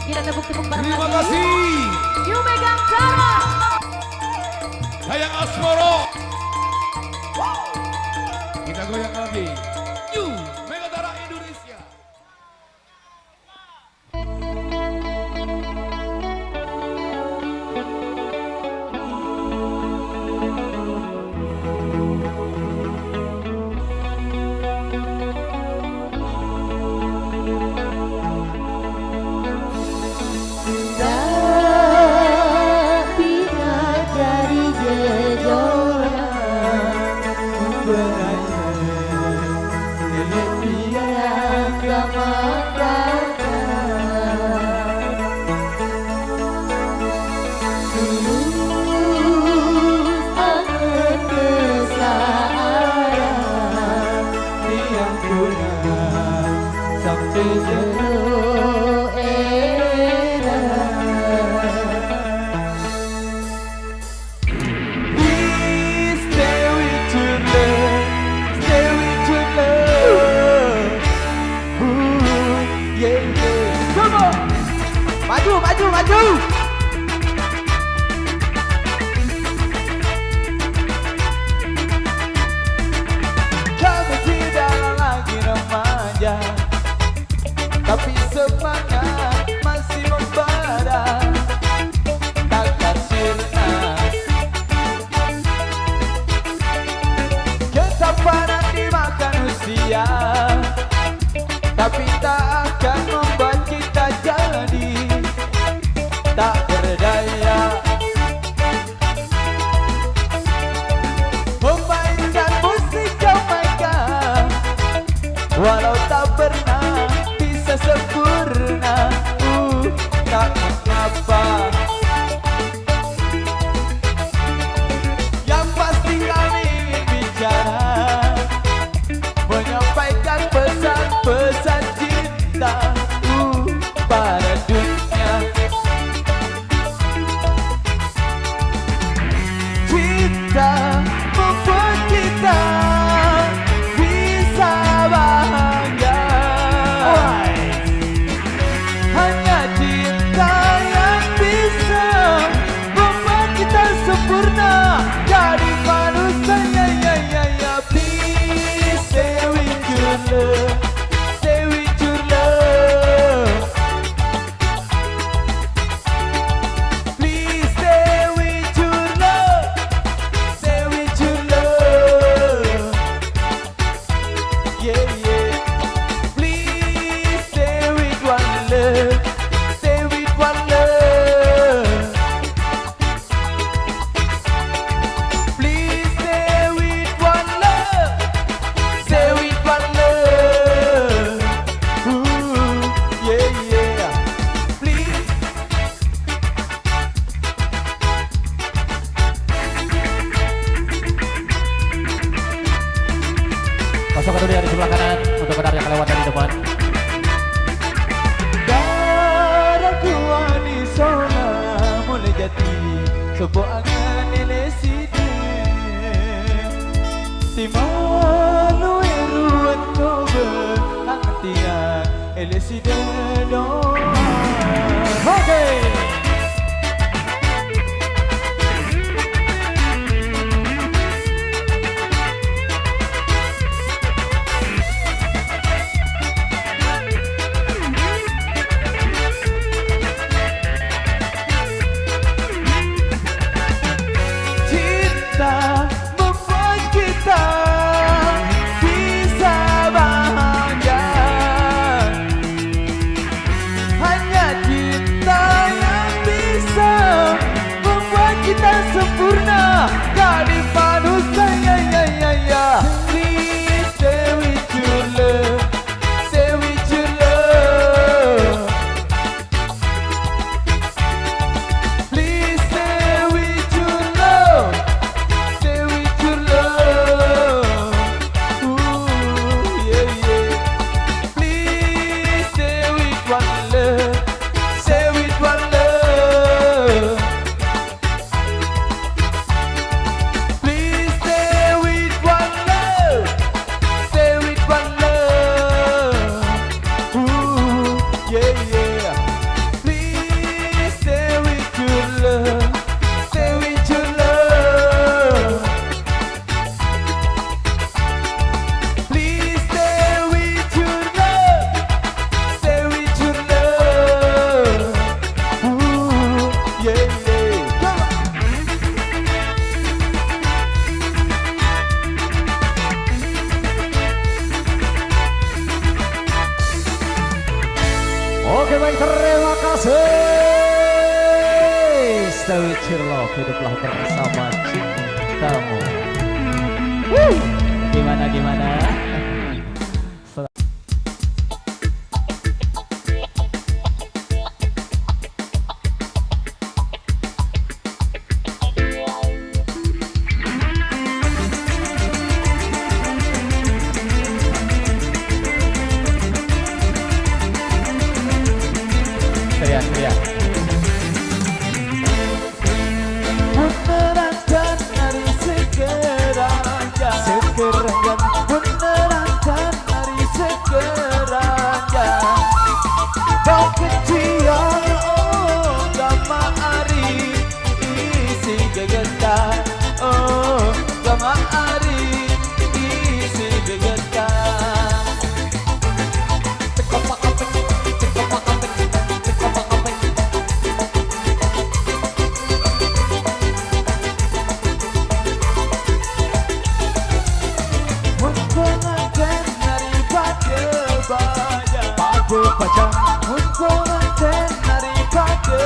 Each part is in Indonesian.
Kita tepuk-tepuk bareng Terima lagi. kasih. You megang cara. Sayang Asmoro. Kita goyang lagi. You Megatara Indonesia. Maju. Kami tidak lagi remaja, tapi semangat masih membara, takkan sirna. Ketampanan dimakan usia, tapi tak akan membuat kita jadi tak berdaya. Memainkan musik Jamaika, walau tak pernah bisa sempurna, tak mengapa. Yang pasti kami ingin bicara, menyampaikan pesan-pesan cinta pada dunia. Cinta membuat kita bisa bahagia. Hanya cinta yang bisa membuat kita sempurna jadi manusia. Please stay with your love, stay with your love. Please stay with your love, stay with your love. Yeah. Please stay with one love, stay with one love. Please stay with one love, stay with one love. Yeah. Please. Pasokkan dulu yang di sebelah kanan untuk benar yang kelewat dari depan. Darahku anisona mulai jati sebuah angan eleside Timanu eruan kobe angtian eleside doa. Okay. Cinta membuat kita bisa bahagia. Hanya cinta yang bisa membuat kita sempurna jadi manusia. Please stay with your love, stay with your love. Please stay with your love, stay with your love. Yeah. Please stay with one love, stay with one love. Please stay with one love. terima kasih. Stay with your love, hiduplah bersama cintamu. Gimana? Teriak. Beneran kan hari segeranya, beneran kan hari segeranya. Kau kecian oh gama ari isi gegetan, oh gama ari isi gegetan. Baca untuk manten daripada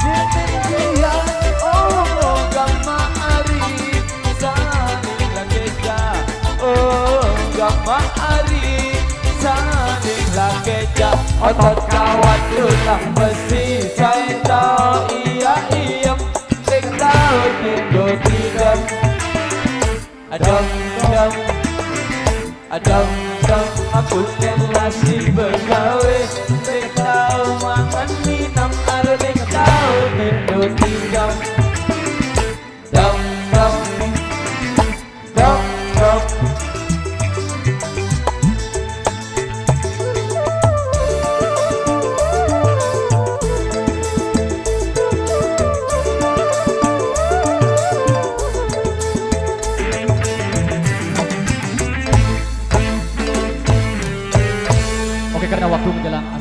banyak dia oh gama ari saling lakeja oh gama ari saling lakeja otot kawan tulang besi saya tahu iya saya tahu tiga adem aku nasi bergawe dek tahu makan minum ada dek tahu tidur tinggal dam Oke, karena waktu menjelang